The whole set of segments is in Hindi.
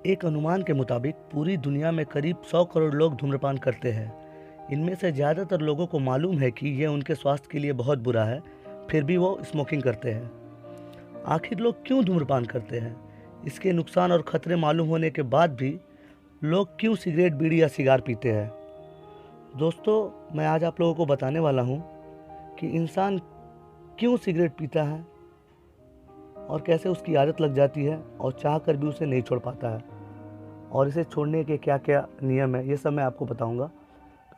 एक अनुमान के मुताबिक पूरी दुनिया में करीब 100 करोड़ लोग धूम्रपान करते हैं। इनमें से ज़्यादातर लोगों को मालूम है कि यह उनके स्वास्थ्य के लिए बहुत बुरा है, फिर भी वो स्मोकिंग करते हैं। आखिर लोग क्यों धूम्रपान करते हैं? इसके नुकसान और खतरे मालूम होने के बाद भी लोग क्यों सिगरेट, बीड़ी या सिगार पीते हैं? दोस्तों, मैं आज आप लोगों को बताने वाला हूँ कि इंसान क्यों सिगरेट पीता है और कैसे उसकी आदत लग जाती है और चाह कर भी उसे नहीं छोड़ पाता है, और इसे छोड़ने के क्या क्या नियम है, ये सब मैं आपको बताऊंगा।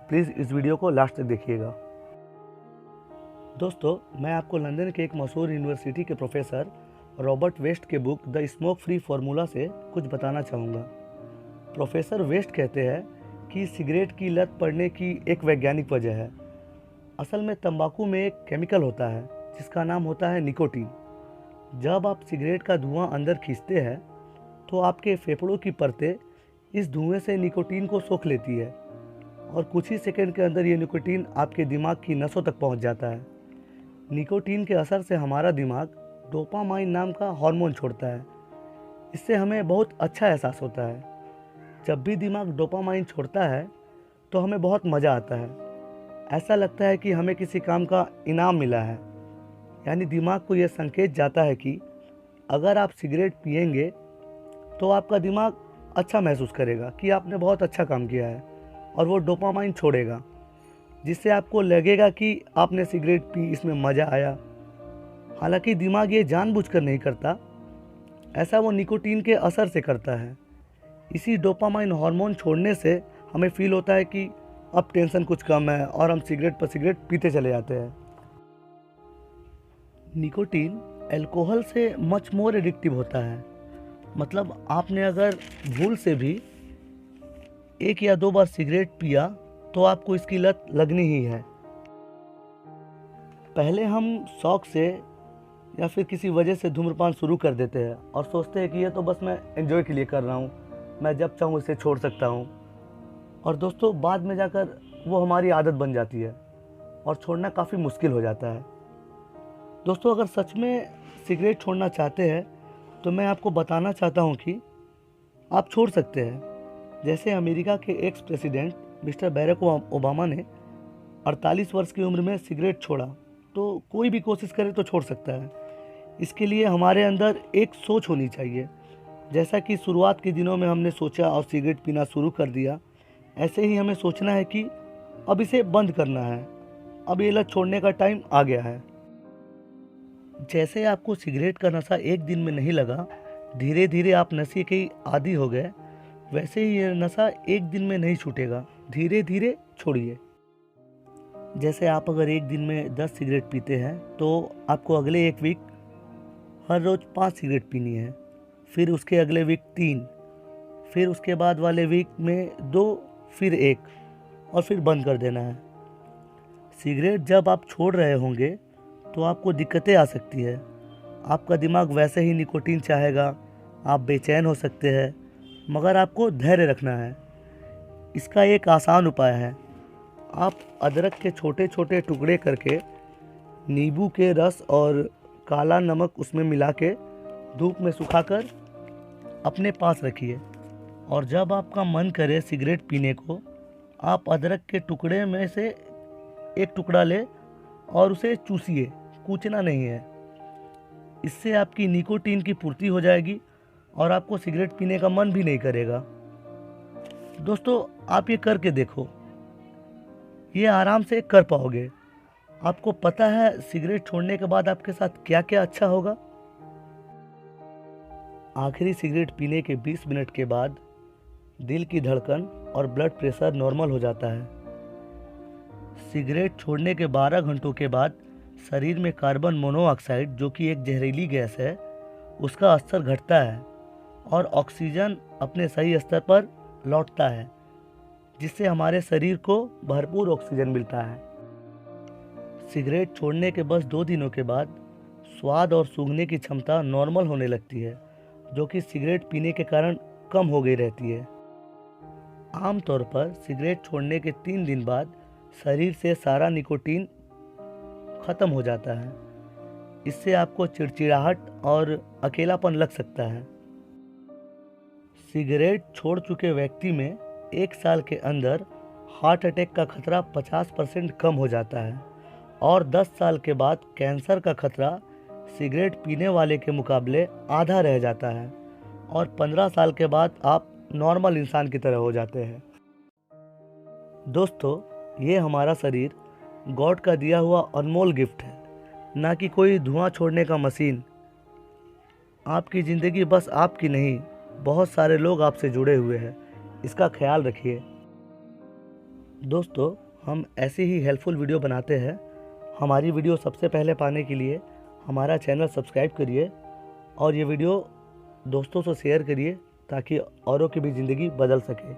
प्लीज़ इस वीडियो को लास्ट तक देखिएगा। दोस्तों, मैं आपको लंदन के एक मशहूर यूनिवर्सिटी के प्रोफेसर रॉबर्ट वेस्ट के book the smoke free formula से कुछ बताना चाहूँगा। प्रोफेसर वेस्ट कहते हैं कि सिगरेट की लत पड़ने की एक वैज्ञानिक वजह है। असल में तंबाकू में एक केमिकल होता है जिसका नाम होता है निकोटीन। जब आप सिगरेट का धुआं अंदर खींचते हैं तो आपके फेफड़ों की परतें इस धुएं से निकोटीन को सोख लेती है और कुछ ही सेकंड के अंदर ये निकोटीन आपके दिमाग की नसों तक पहुंच जाता है। निकोटीन के असर से हमारा दिमाग डोपामाइन नाम का हार्मोन छोड़ता है। इससे हमें बहुत अच्छा एहसास होता है। जब भी दिमाग डोपामाइन छोड़ता है तो हमें बहुत मज़ा आता है। ऐसा लगता है कि हमें किसी काम का इनाम मिला है। यानी दिमाग को यह संकेत जाता है कि अगर आप सिगरेट पिएंगे तो आपका दिमाग अच्छा महसूस करेगा कि आपने बहुत अच्छा काम किया है, और वो डोपामाइन छोड़ेगा, जिससे आपको लगेगा कि आपने सिगरेट पी, इसमें मज़ा आया। हालांकि दिमाग ये जानबूझकर नहीं करता, ऐसा वो निकोटीन के असर से करता है। इसी डोपामाइन हार्मोन छोड़ने से हमें फील होता है कि अब टेंशन कुछ कम है, और हम सिगरेट पर सिगरेट पीते चले जाते हैं। निकोटीन अल्कोहल से मच मोर एडिक्टिव होता है। मतलब आपने अगर भूल से भी 1 या 2 बार सिगरेट पिया तो आपको इसकी लत लगनी ही है। पहले हम शौक से या फिर किसी वजह से धूम्रपान शुरू कर देते हैं और सोचते हैं कि ये तो बस मैं एंजॉय के लिए कर रहा हूँ, मैं जब चाहूँ इसे छोड़ सकता हूँ। और दोस्तों, बाद में जाकर वो हमारी आदत बन जाती है और छोड़ना काफ़ी मुश्किल हो जाता है। दोस्तों, अगर सच में सिगरेट छोड़ना चाहते हैं तो मैं आपको बताना चाहता हूँ कि आप छोड़ सकते हैं। जैसे अमेरिका के ex president mister Barack Obama ने 48 वर्ष की उम्र में सिगरेट छोड़ा, तो कोई भी कोशिश करे तो छोड़ सकता है। इसके लिए हमारे अंदर एक सोच होनी चाहिए। जैसा कि शुरुआत के दिनों में हमने सोचा और सिगरेट पीना शुरू कर दिया, ऐसे ही हमें सोचना है कि अब इसे बंद करना है, अब ये लत छोड़ने का टाइम आ गया है। जैसे आपको सिगरेट का नशा एक दिन में नहीं लगा, धीरे धीरे आप नशे के आदी हो गए, वैसे ही ये नशा एक दिन में नहीं छूटेगा, धीरे धीरे छोड़िए। जैसे आप अगर एक दिन में 10 सिगरेट पीते हैं तो आपको अगले एक वीक हर रोज़ 5 सिगरेट पीनी है, फिर उसके अगले वीक 3, फिर उसके बाद वाले वीक में 2, फिर 1, और फिर बंद कर देना है। सिगरेट जब आप छोड़ रहे होंगे तो आपको दिक्कतें आ सकती है। आपका दिमाग वैसे ही निकोटीन चाहेगा, आप बेचैन हो सकते हैं, मगर आपको धैर्य रखना है। इसका एक आसान उपाय है। आप अदरक के छोटे छोटे टुकड़े करके नींबू के रस और काला नमक उसमें मिला के धूप में सुखाकर अपने पास रखिए, और जब आपका मन करे सिगरेट पीने को, आप अदरक के टुकड़े में से एक टुकड़ा ले और उसे चूसिए, कूचना नहीं है। इससे आपकी निकोटीन की पूर्ति हो जाएगी और आपको सिगरेट पीने का मन भी नहीं करेगा। दोस्तों, आप ये करके देखो, ये आराम से कर पाओगे। आपको पता है सिगरेट छोड़ने के बाद आपके साथ क्या क्या अच्छा होगा? आखिरी सिगरेट पीने के 20 मिनट के बाद दिल की धड़कन और ब्लड प्रेशर नॉर्मल हो जाता है। सिगरेट छोड़ने के 12 घंटों के बाद शरीर में कार्बन मोनोऑक्साइड, जो कि एक जहरीली गैस है, उसका स्तर घटता है और ऑक्सीजन अपने सही स्तर पर लौटता है, जिससे हमारे शरीर को भरपूर ऑक्सीजन मिलता है। सिगरेट छोड़ने के बस 2 दिनों के बाद स्वाद और सूंघने की क्षमता नॉर्मल होने लगती है, जो कि सिगरेट पीने के कारण कम हो गई रहती है। आमतौर पर सिगरेट छोड़ने के 3 दिन बाद शरीर से सारा निकोटीन खत्म हो जाता है। इससे आपको चिड़चिड़ाहट और अकेलापन लग सकता है। सिगरेट छोड़ चुके व्यक्ति में 1 साल के अंदर हार्ट अटैक का खतरा 50% कम हो जाता है और 10 साल के बाद कैंसर का खतरा सिगरेट पीने वाले के मुकाबले आधा रह जाता है और 15 साल के बाद आप नॉर्मल इंसान की तरह हो जाते हैं। दोस्तों, ये हमारा शरीर गॉड का दिया हुआ अनमोल गिफ्ट है, ना कि कोई धुआं छोड़ने का मशीन। आपकी ज़िंदगी बस आपकी नहीं, बहुत सारे लोग आपसे जुड़े हुए हैं, इसका ख्याल रखिए। दोस्तों, हम ऐसी ही हेल्पफुल वीडियो बनाते हैं। हमारी वीडियो सबसे पहले पाने के लिए हमारा चैनल सब्सक्राइब करिए और ये वीडियो दोस्तों से शेयर करिए ताकि औरों की भी ज़िंदगी बदल सके।